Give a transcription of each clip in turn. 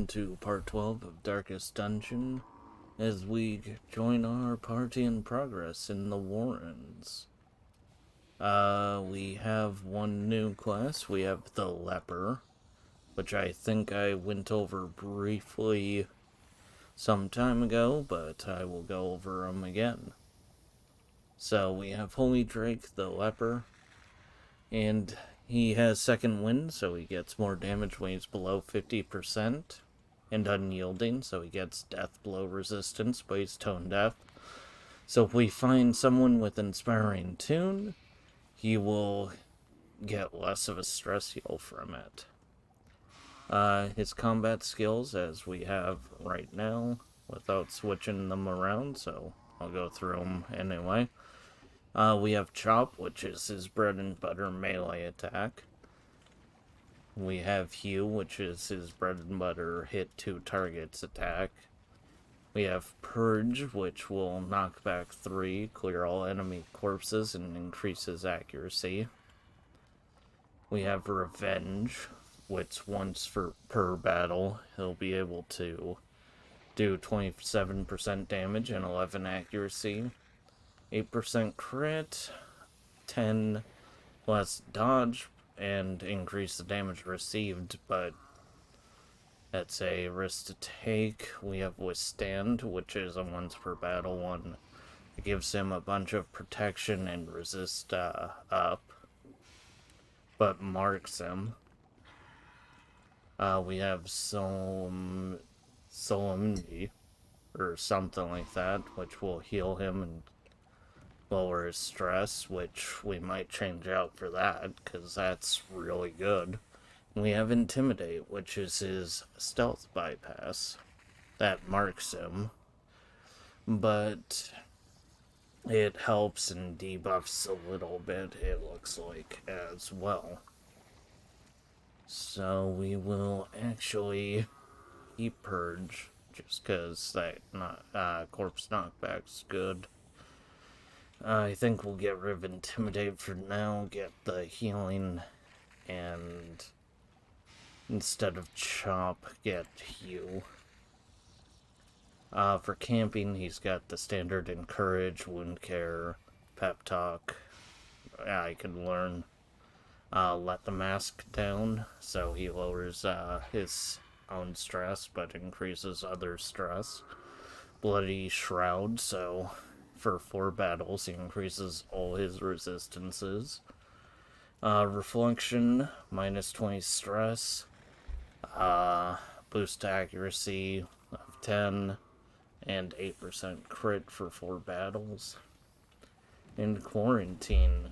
welcome to part 12 of Darkest Dungeon, as we join our party in progress in the Warrens. We have one new class. We have the Leper, which I think I went over briefly some time ago, but I will go over them again. So we have Holy Drake, the Leper, and he has second wind, so he gets more damage when he's below 50%, and unyielding, so he gets death blow resistance, but he's tone deaf. So if we find someone with Inspiring Tune, he will get less of a stress heal from it. His combat skills, as we have right now, without switching them around, so I'll go through them anyway. We have Chop, which is his bread and butter melee attack. We have Hew, which is his bread and butter hit 2 targets attack. We have Purge, which will knock back 3, clear all enemy corpses, and increase his accuracy. We have Revenge, which once per battle, he'll be able to do 27% damage and 11 accuracy. 8% crit, 10 less dodge, and increase the damage received, but that's a risk to take. We have Withstand, which is a once per battle one. It gives him a bunch of protection and resist up, but marks him. We have Solemnity, or something like that, which will heal him and lower his stress, which we might change out for that, because that's really good. And we have Intimidate, which is his stealth bypass. That marks him. But it helps and debuffs a little bit, it looks like, as well. So we will actually keep Purge, just because that corpse knockback's good. I think we'll get rid of Intimidate for now, get the healing, and instead of Chop, get Hew. For camping, he's got the standard Encourage, Wound Care, Pep Talk. I can learn Let the Mask down, so he lowers his own stress, but increases other stress. Bloody Shroud, so for 4 battles, he increases all his resistances. Reflection, minus 20 stress. Boost accuracy of 10, and 8% crit for 4 battles. And Quarantine,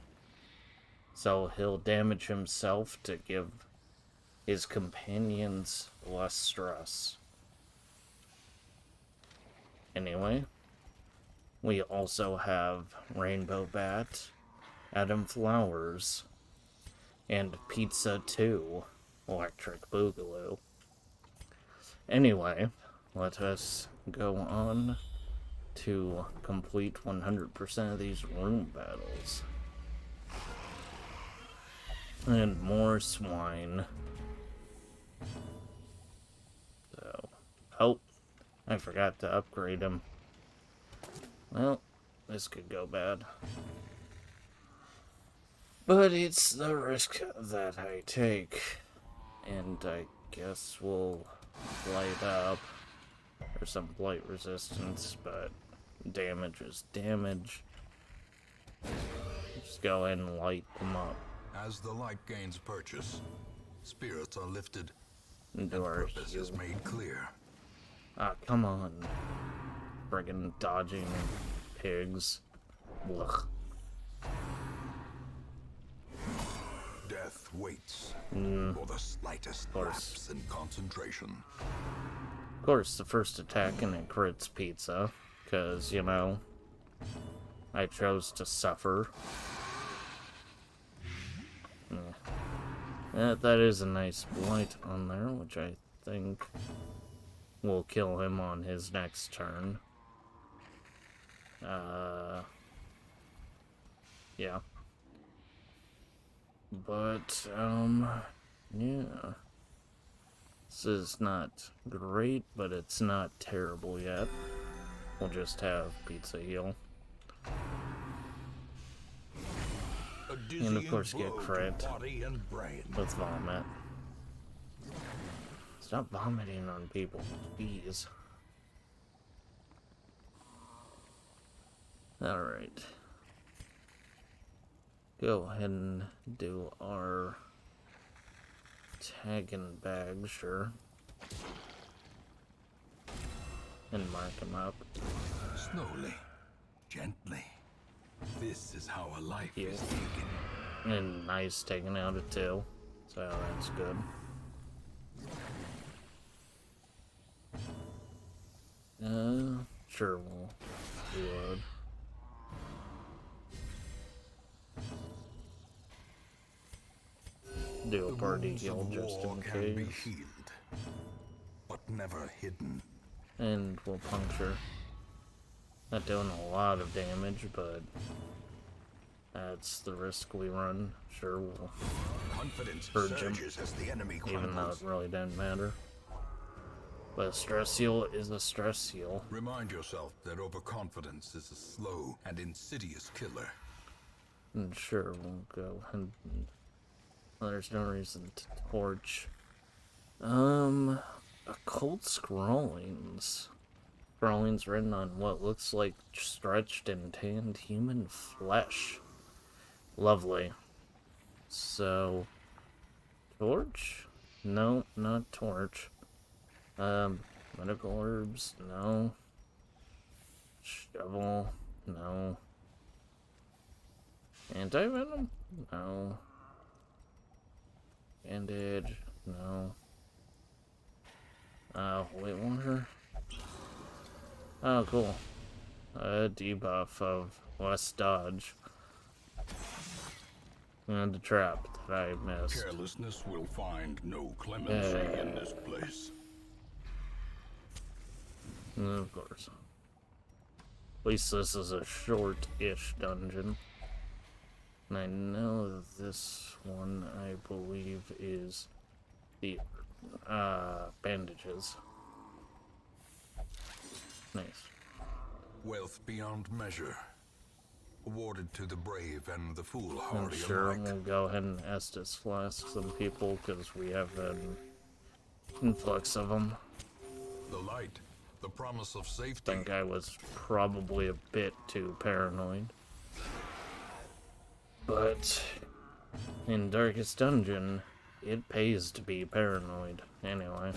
so he'll damage himself to give his companions less stress. Anyway, we also have Rainbow Bat, Adam Flowers, and Pizza 2, Electric Boogaloo. Anyway, let us go on to complete 100% of these room battles. And more swine. So, oh, I forgot to upgrade him. Well, this could go bad. But it's the risk that I take. And I guess we'll light up. There's some blight resistance, but damage is damage. Just go ahead and light them up. As the light gains purchase, spirits are lifted And and purpose is made clear. Ah, come on. Friggin' dodging pigs. Ugh. Death waits for the slightest lapse in concentration. Of course, the first attack and it crits Pizza, because, you know, I chose to suffer. That is a nice blight on there, which I think will kill him on his next turn. Yeah. But, yeah. This is not great, but it's not terrible yet. We'll just have pizza heal. And of course get crit with vomit. Stop vomiting on people, please. Alright. Go ahead and do our tag and bag, sure. And mark him up. Slowly, gently. This is how a life Yeah. is taken. And nice taking out a 2. So that's good. Sure, we'll reload. Do a The party wounds heal of just war in can be case. healed, but never hidden. And we'll puncture. Not doing a lot of damage, but that's the risk we run. Sure, we'll Confidence purge him, surges as the enemy even though crumbles. it really didn't matter. But a stress seal is a stress seal. Remind yourself that overconfidence is a slow and insidious killer. And sure, we'll go and there's no reason to torch. Occult scrawlings. Scrawlings written on what looks like stretched and tanned human flesh. Lovely. So, torch? No, not torch. Medical herbs? No. Shovel? No. Anti-venom? No. Bandage? No. Weight washer? Oh, cool. A debuff of less dodge. And the trap that I missed. Carelessness will find no clemency in this place. And of course. At least this is a short-ish dungeon. And I know this one, I believe, is the bandages. Nice. Wealth beyond measure. Awarded to the brave and the I'm foolhardy sure alike. we'll go ahead and Estus flask some people because we have an influx of them. The light, the promise of I safety. think I was probably a bit too paranoid. But in Darkest Dungeon, it pays to be paranoid. Anyway.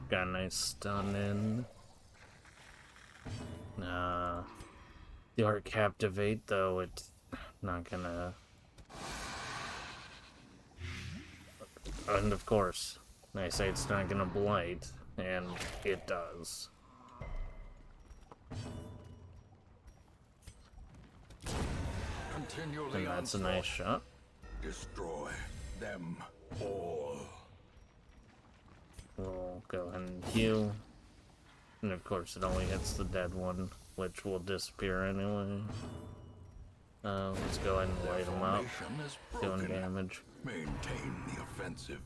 Got a nice stun in. The art captivate, though, it's not gonna. And of course, I say it's not gonna blight, and it does. Continually And that's a nice shot. destroy them all. We'll go ahead and heal. And of course, it only hits the dead one, which will disappear anyway. Let's go ahead and light them up, Formation is doing broken. damage. Maintain the offensive.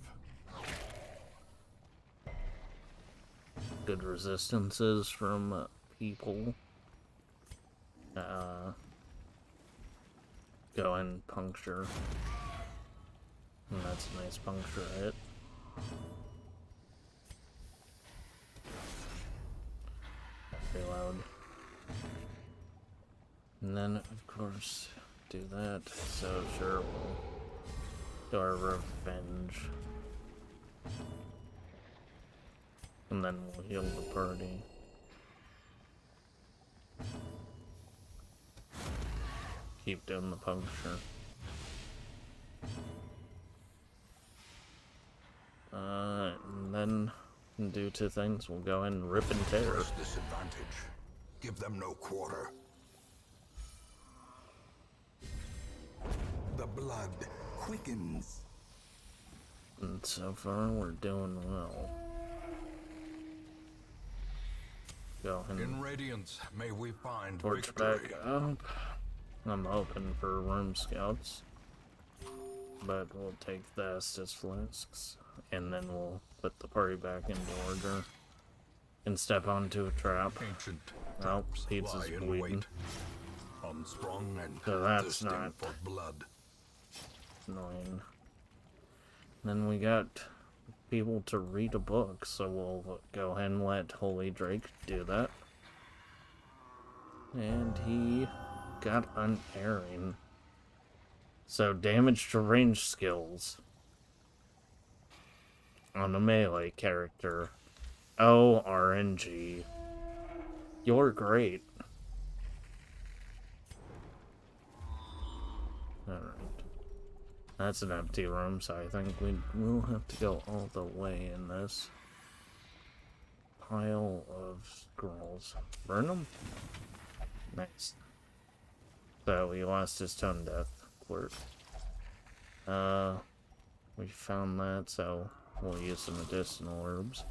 Good resistances from people. Go and puncture. And that's a nice puncture hit. Reload. And then, of course, do that. So, sure, we'll do our revenge. And then we'll heal the party. Keep doing the puncture. And then, due to things, we'll go ahead and rip and tear. Press this advantage. Give them no quarter. The blood quickens. And so far, we're doing well. Go ahead and In Radiance, may we find torch victory. back up. I'm hoping for room scouts. but we'll take the Estus flasks, and then we'll put the party back into order and step onto a trap. Ancient Oh, traps pizza's lie in bleeding. wait, unstrung and So that's thirsting not for blood. annoying. Then we got people to read a book, so we'll go ahead and let Holy Drake do that. And he got unerring. So damage to range skills on a melee character. Oh, RNG. You're great. Alright. That's an empty room, so I think we will have to go all the way in this pile of scrolls. Burn them? Nice. So he lost his tone death quirk. We found that, so we'll use some medicinal herbs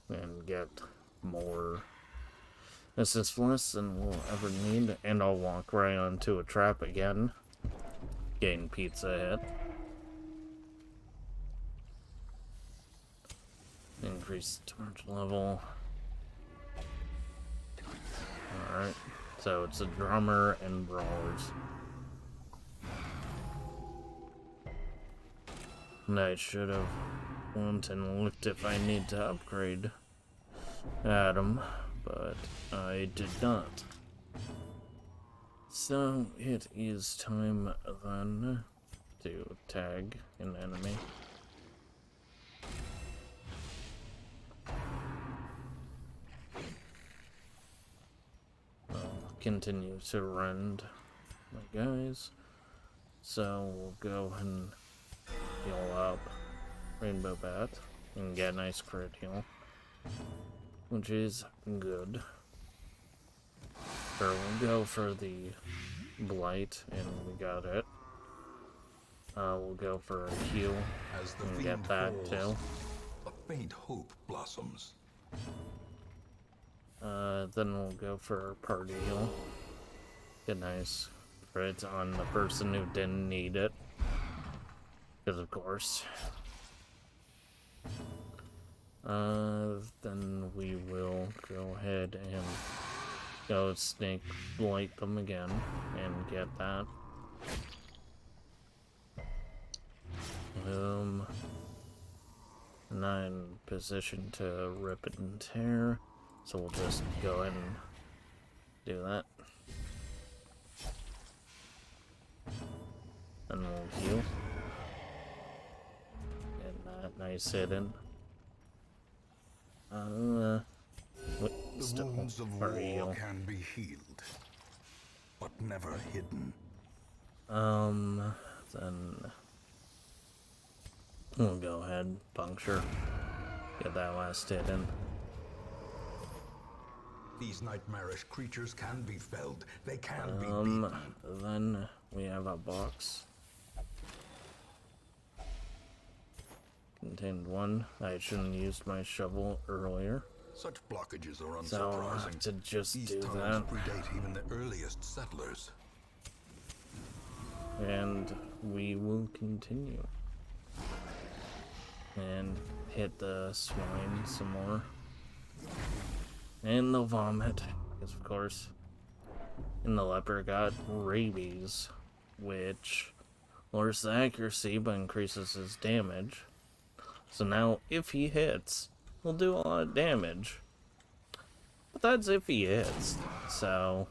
and get more. This is less than we'll ever need, and I'll walk right onto a trap again. Gain pizza hit. Increase torch level. Alright, so it's a drummer and brawlers. And I should have went and looked if I need to upgrade Adam, but I did not. So it is time then to tag an enemy. I'll continue to rend my guys. So we'll go and heal up Rainbow Bat and get a nice crit heal, which is good. Sure, we'll go for the Blight, and we got it. We'll go for a heal As the and fiend get that falls, too. a faint hope blossoms. Then we'll go for a party heal. Get a nice crit on the person who didn't need it. Because of course. Then we will go ahead and go snake blight them again and get that. And I'm in position to rip it and tear, so we'll just go ahead and do that. Then we'll heal. Get that nice hit in. The wounds of war heal. can be healed, but never hidden. Then we'll go ahead, puncture, get that last hit in. These nightmarish creatures can be felled. They can be beaten. Then we have a box. Contained one. I shouldn't have used my shovel earlier. Such blockages are So I'll unsurprising. have to just These do tunnels that. predate even the earliest settlers. And we will continue. And hit the swine some more. And the vomit. Because of course. And the leper got rabies. Which lowers the accuracy but increases his damage. So now if he hits, he'll do a lot of damage. But that's if he hits. So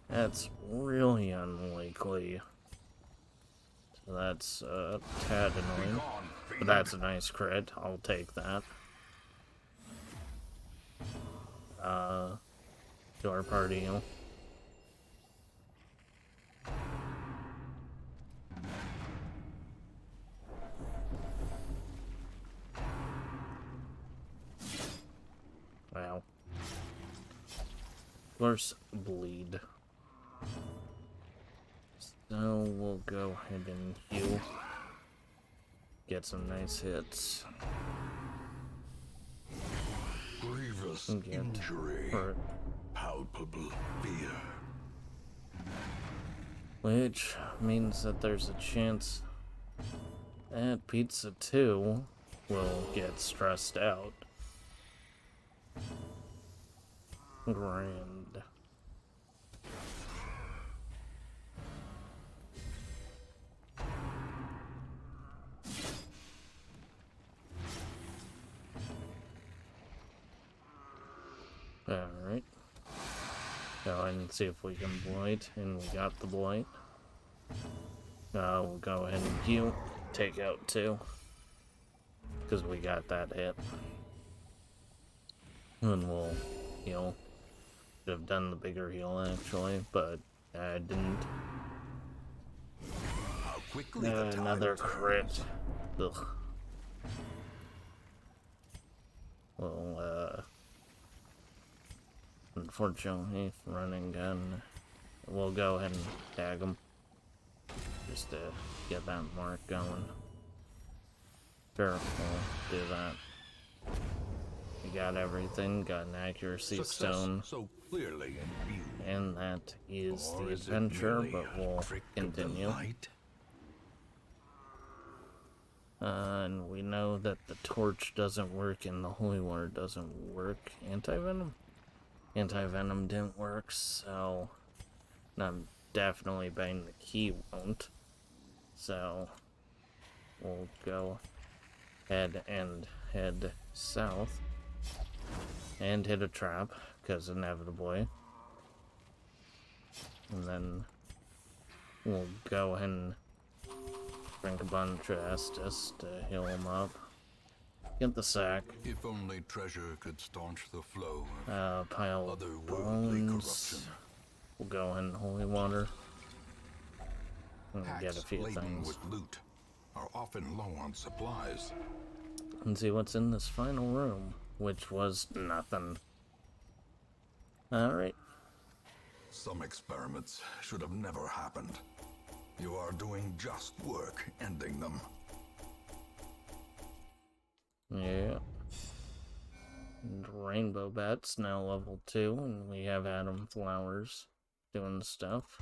that's really unlikely. So that's a tad annoying. But that's a nice crit. I'll take that. To our party heal. Wow. Of course, bleed. So we'll go ahead and heal. Get some nice hits. Grievous And get injury. hurt. Palpable fear. Which means that there's a chance that Pizza 2 will get stressed out. Grand. Alright. Go ahead and see if we can blight, and we got the blight. We'll go ahead and heal, take out 2. Because we got that hit. And we'll heal. Should have done the bigger heal actually, but I didn't. How quickly the tide Another crit. turns. Ugh. Well, unfortunately, running gun. We'll go ahead and tag him. Just to get that mark going. Sure, we'll do that. We got everything, got an accuracy Success stone. so clearly in view. And that is Or the is it adventure, merely but a we'll trick of the continue. light? And we know that the torch doesn't work and the holy water doesn't work. Anti-venom? Anti-venom didn't work, so I'm definitely betting the key won't. So we'll go ahead and head south and hit a trap, because inevitably. And then we'll go ahead and drink a bunch of Estus to heal him up. Get the sack. If only treasure could staunch the flow of Pile of otherworldly bones. corruption. We'll go ahead and holy water. And get a Packs few laden things. with loot are often low on supplies. And see what's in this final room, which was nothing. Alright. Some experiments should have never happened. You are doing just work ending them. Yeah. And Rainbow Bat's now level 2, and we have Adam Flowers doing stuff.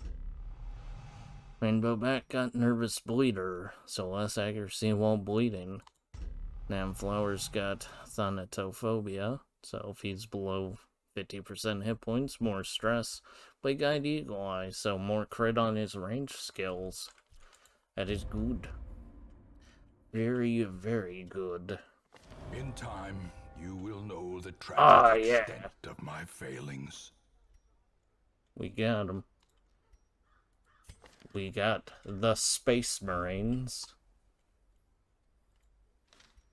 Rainbow Bat got Nervous Bleeder, so less accuracy while bleeding. Nam Flowers got Thanatophobia, so if he's below 50% hit points, more stress. But he got Eagle Eye, so more crit on his range skills. That is good. Very, very good. In time, you will know the tragic yeah. extent of my failings. We got him. We got the Space Marines.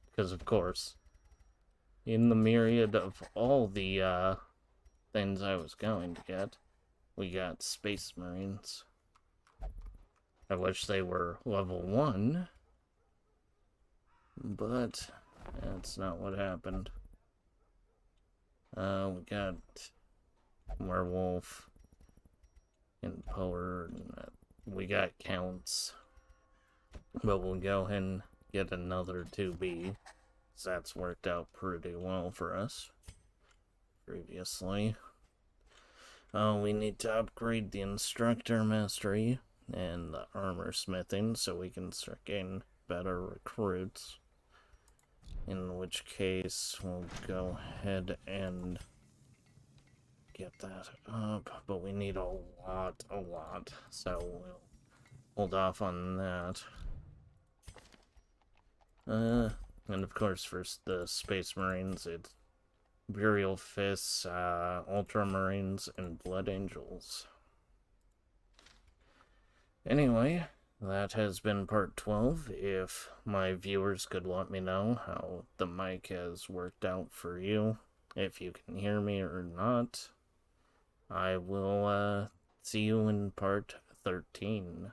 Because, of course, in the myriad of all the things I was going to get, we got Space Marines. I wish they were level 1, but that's not what happened. We got Werewolf and Power, and we got Counts, but we'll go ahead and get another 2B, so that's worked out pretty well for us previously. We need to upgrade the Instructor Mastery and the Armor Smithing so we can start getting better recruits. In which case, we'll go ahead and get that up, but we need a lot, so we'll hold off on that. And of course, for the Space Marines, it's Burial Fists, Ultramarines, and Blood Angels. Anyway, that has been part 12. If my viewers could let me know how the mic has worked out for you, if you can hear me or not, I will see you in part 13.